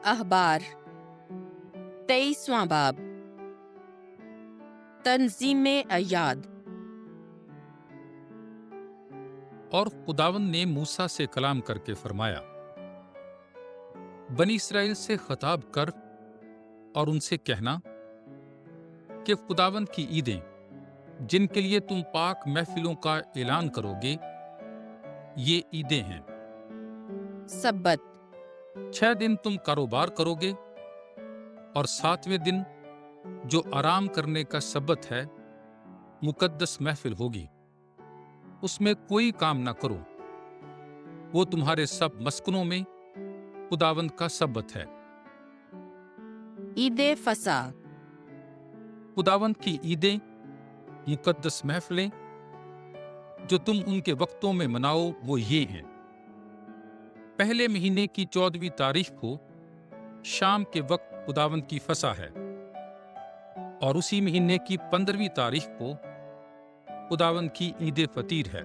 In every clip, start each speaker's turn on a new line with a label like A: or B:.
A: अखबार 23वां बाब तंजीम अयाद।
B: और खुदावंद ने मूसा से कलाम करके फरमाया, बनी इसराइल से खिताब कर और उनसे कहना कि खुदावंद की ईदें जिनके लिए तुम पाक महफिलों का ऐलान करोगे, ये ईदें हैं।
A: सब्बत
B: 6 दिन तुम कारोबार करोगे और 7वें दिन जो आराम करने का सब्बत है, मुकद्दस महफिल होगी। उसमें कोई काम ना करो। वो तुम्हारे सब मस्कनों में खुदावंद का सब्बत है।
A: ईद फसा
B: खुदावंद की ईदें, मुकद्दस महफिलें जो तुम उनके वक्तों में मनाओ, वो ये हैं। पहले महीने की 14वीं तारीख को शाम के वक्त खुदावंद की फसा है, और उसी महीने की 15वीं तारीख को खुदावंद की ईद फतीर है।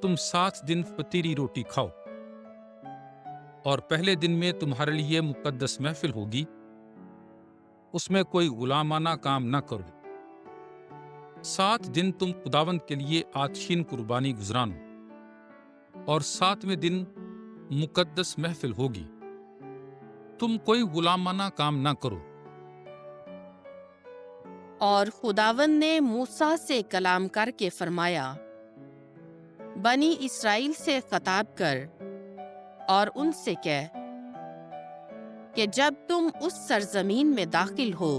B: तुम 7 दिन फतीरी रोटी खाओ, और पहले दिन में तुम्हारे लिए मुकद्दस महफिल होगी। उसमें कोई गुलामाना काम न करो। 7 दिन तुम खुदावंद के लिए आतशीन कुर्बानी गुजरानो, और 7वें दिन मुकद्दस महफिल होगी। तुम कोई गुलामाना काम ना करो।
A: और खुदावंद ने मूसा से कलाम करके फरमाया, बनी इसराइल से खिताब कर और उनसे कह कि जब तुम उस सरजमीन में दाखिल हो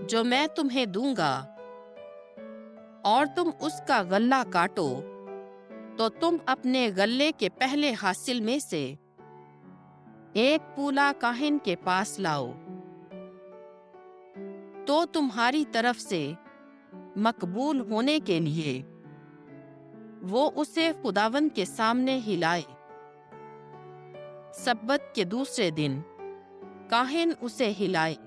A: जो मैं तुम्हें दूंगा, और तुम उसका गल्ला काटो, तो तुम अपने गल्ले के पहले हासिल में से एक पूला काहिन के पास लाओ, तो तुम्हारी तरफ से मकबूल होने के लिए वो उसे खुदावंद के सामने हिलाए। सब्बत के दूसरे दिन काहिन उसे हिलाए,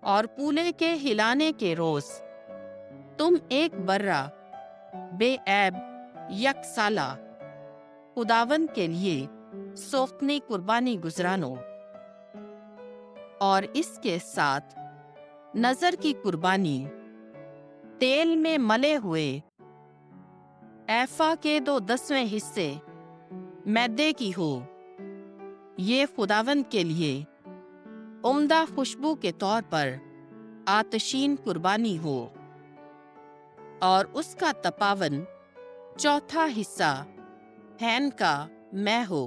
A: और पूले के हिलाने के रोज तुम एक बर्रा बेऐब यकसाला खुदावंद के लिए सोखनी कुर्बानी गुजरानो, और इसके साथ नजर की कुर्बानी तेल में मले हुए ऐफा के 2/10 हिस्से मैदे की हो। ये खुदावंद के लिए उम्दा खुशबू के तौर पर आतशीन कुर्बानी हो, और उसका तपावन 1/4 हिस्सा हैन का मैं हो।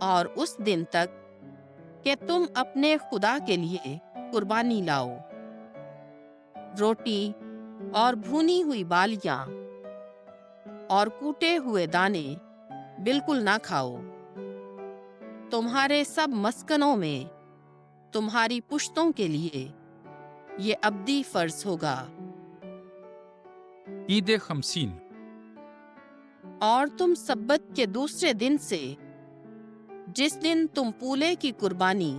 A: और उस दिन तक कि तुम अपने खुदा के लिए कुर्बानी लाओ, रोटी और भुनी हुई बालियां और कूटे हुए दाने बिल्कुल ना खाओ। तुम्हारे सब मस्कनों में तुम्हारी पुश्तों के लिए ये अब्दी फर्ज होगा।
B: ईद खमसीन।
A: और तुम सब्बत के दूसरे दिन से, जिस दिन तुम पूले की कुर्बानी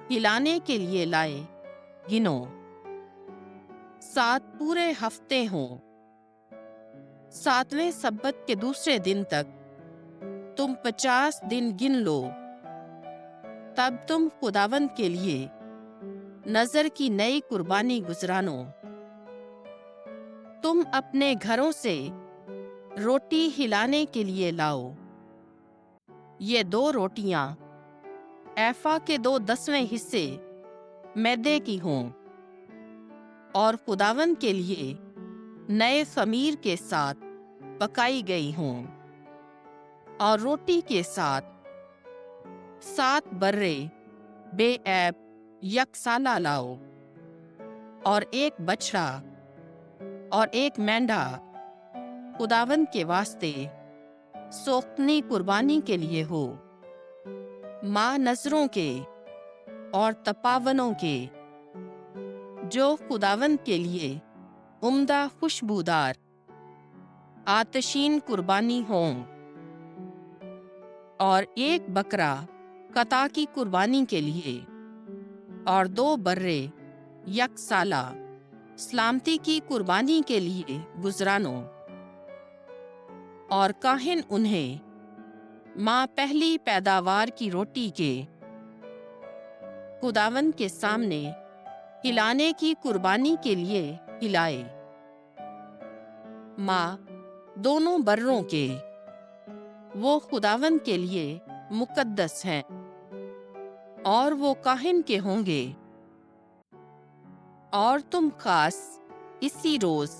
A: हिलाने के लिए लाए, गिनो। 7 पूरे हफ्ते हों। 7वें सब्बत के दूसरे दिन तक तुम 50 दिन गिन लो। तब तुम खुदावंद के लिए नजर की नई कुर्बानी गुजरानो। तुम अपने घरों से रोटी हिलाने के लिए लाओ। ये 2 रोटियां ऐफा के 2/10 हिस्से मैदे की हों, और खुदावंद के लिए नए खमीर के साथ पकाई गई हों। और रोटी के साथ 7 बर्रे बेऐब यकसाला लाओ, और एक बछड़ा और एक मेंढा खुदावंद के वास्ते सोखनी कुर्बानी के लिए हो। माँ नजरों के और तपावनों के जो खुदावंद के लिए उम्दा खुशबूदार आतशीन कुर्बानी हों। और एक बकरा कता की कुर्बानी के लिए, और 2 बर्रे यकसाला सलामती की कुर्बानी के लिए गुजरानो। और काहिन उन्हें माँ पहली पैदावार की रोटी के खुदावंद के सामने हिलाने की कुर्बानी के लिए हिलाए। माँ दोनों बर्रों के, वो खुदावंद के लिए मुकद्दस हैं और वो काहिन के होंगे। और तुम खास इसी रोज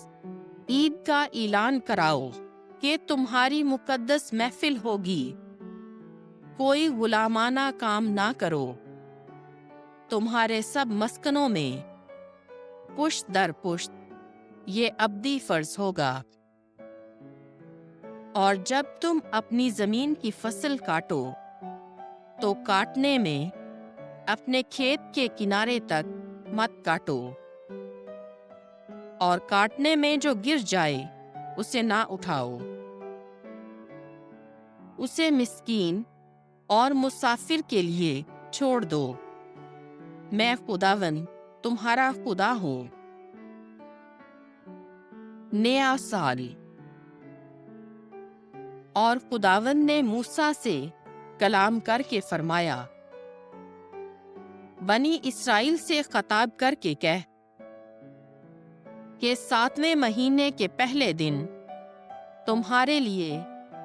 A: ईद का ऐलान कराओ कि तुम्हारी मुकद्दस महफिल होगी। कोई गुलामाना काम ना करो। तुम्हारे सब मस्कनों में पुश्त दर पुश्त ये अब्दी फर्ज होगा। और जब तुम अपनी जमीन की फसल काटो तो काटने में अपने खेत के किनारे तक मत काटो, और काटने में जो गिर जाए उसे ना उठाओ। उसे मिस्कीन और मुसाफिर के लिए छोड़ दो। मैं खुदावंद तुम्हारा खुदा हूँ। नया साल। और खुदावंद ने मूसा से कलाम करके फरमाया, बनी इस्राएल से खताब करके कह कि 7वें महीने के पहले दिन तुम्हारे लिए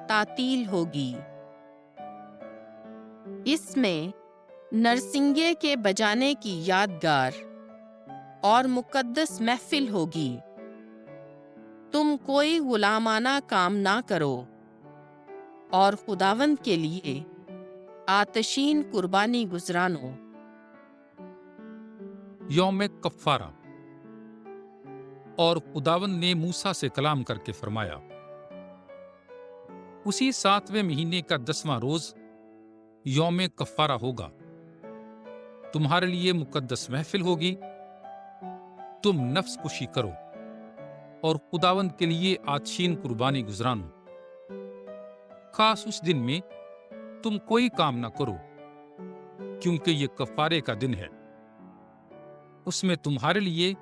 A: तातील होगी। इसमें नरसिंगे के बजाने की यादगार और मुकद्दस महफिल होगी। तुम कोई गुलामाना काम ना करो और खुदावंद के लिए आतशीन कुर्बानी गुजरानो।
B: यौम कफ़ारा। और खुदावंद ने मूसा से कलाम करके फरमाया, उसी 7वें महीने का 10वां रोज यौम कफ़ारा होगा। तुम्हारे लिए मुकद्दस महफिल होगी। तुम नफ्स कुशी करो और खुदावंद के लिए आतशीन कुर्बानी गुजरानो। खास उस दिन में तुम कोई काम ना करो, क्योंकि ये कफ़ारे का दिन है। उसमें तुम्हारे लिए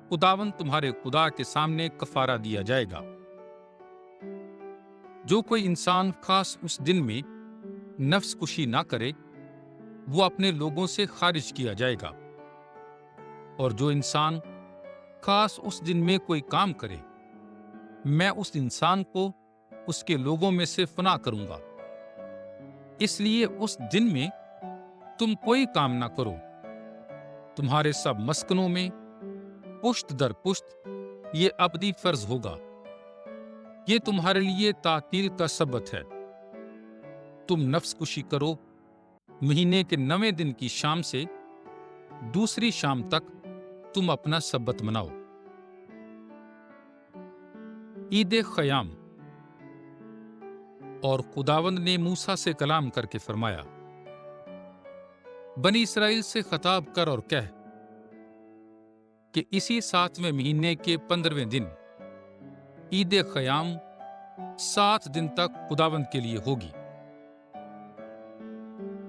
B: खुदावंद तुम्हारे खुदा के सामने कफ़ारा दिया जाएगा। जो कोई इंसान खास उस दिन में नफ्स कुशी ना करे, वो अपने लोगों से खारिज किया जाएगा। और जो इंसान खास उस दिन में कोई काम करे, मैं उस इंसान को उसके लोगों में से फना करूंगा। इसलिए उस दिन में तुम कोई काम ना करो। तुम्हारे सब मस्कनों में पुश्त दर पुश्त ये अबदी फर्ज होगा। ये तुम्हारे लिए तातील का सबत है। तुम नफ्स कुशी करो। महीने के 9वें दिन की शाम से दूसरी शाम तक तुम अपना सबत मनाओ। ईद ख़याम। और खुदावंद ने मूसा से कलाम करके फरमाया, बनी इस्राएल से खताब कर और कह कि इसी 7वें महीने के 15वें दिन ईद ख़याम 7 दिन तक खुदावंद के लिए होगी।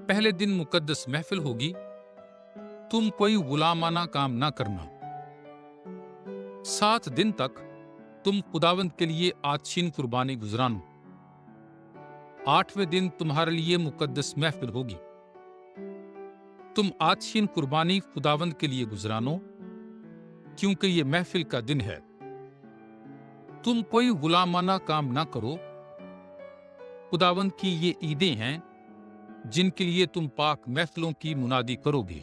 B: पहले दिन मुकद्दस महफिल होगी। तुम कोई गुलामाना काम ना करना। 7 दिन तक तुम खुदावंद के लिए आतशीन कुर्बानी गुजरानो। 8वें दिन तुम्हारे लिए मुकद्दस महफिल होगी। तुम आतशीन कुर्बानी खुदावंद के लिए गुजरानो, क्योंकि ये महफिल का दिन है। तुम कोई गुलामाना काम ना करो। खुदावंद की ये ईदें हैं जिनके लिए तुम पाक महफिलों की मुनादी करोगे,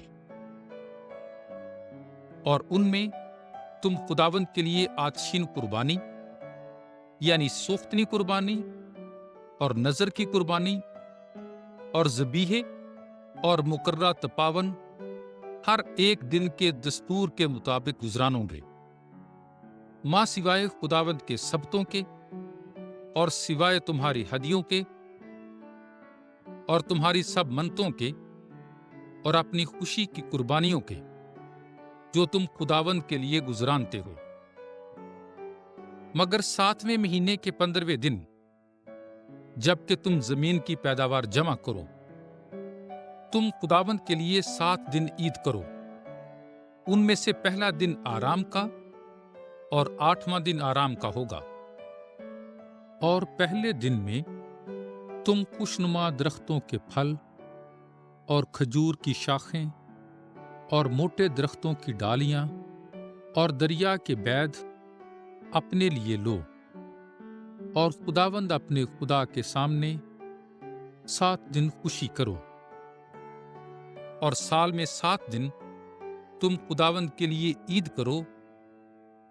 B: और उनमें तुम खुदावंद के लिए आतशीन कुर्बानी यानी सोख्तनी कुर्बानी और नजर की कुर्बानी और ज़बीहे और मुकर्रा तपावन हर एक दिन के दस्तूर के मुताबिक गुजरानोगे, मां सिवाय खुदावंद के सबतों के और सिवाय तुम्हारी हदियों के और तुम्हारी सब मन्नतों के और अपनी खुशी की कुर्बानियों के जो तुम खुदावंद के लिए गुजरानते हो। मगर 7वें महीने के 15वें दिन जबकि तुम जमीन की पैदावार जमा करो, तुम खुदावंद के लिए 7 दिन ईद करो। उनमें से पहला दिन आराम का और 8वां दिन आराम का होगा। और पहले दिन में तुम खुशनुमा दरख्तों के फल और खजूर की शाखें और मोटे दरख्तों की डालियां और दरिया के बैध अपने लिए लो, और खुदावंद अपने खुदा के सामने 7 दिन खुशी करो, और साल में 7 दिन तुम खुदावंद के लिए ईद करो।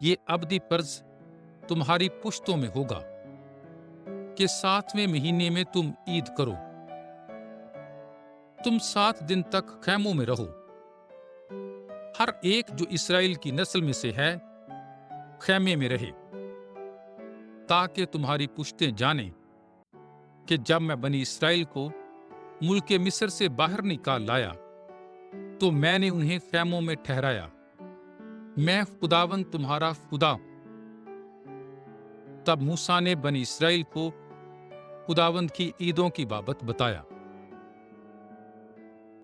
B: ये अबदी फर्ज तुम्हारी पुश्तों में होगा कि 7वें महीने में तुम ईद करो। तुम 7 दिन तक खैमों में रहो। हर एक जो इस्राएल की नस्ल में से है खैमे में रहे, ताकि तुम्हारी पुश्तें जानें कि जब मैं बनी इस्राएल को मुल्क मिस्र से बाहर निकाल लाया तो मैंने उन्हें खैमों में ठहराया। मैं खुदावंद तुम्हारा खुदा। तब मूसा ने बनी इस्राएल को खुदावंद की ईदों की बाबत बताया।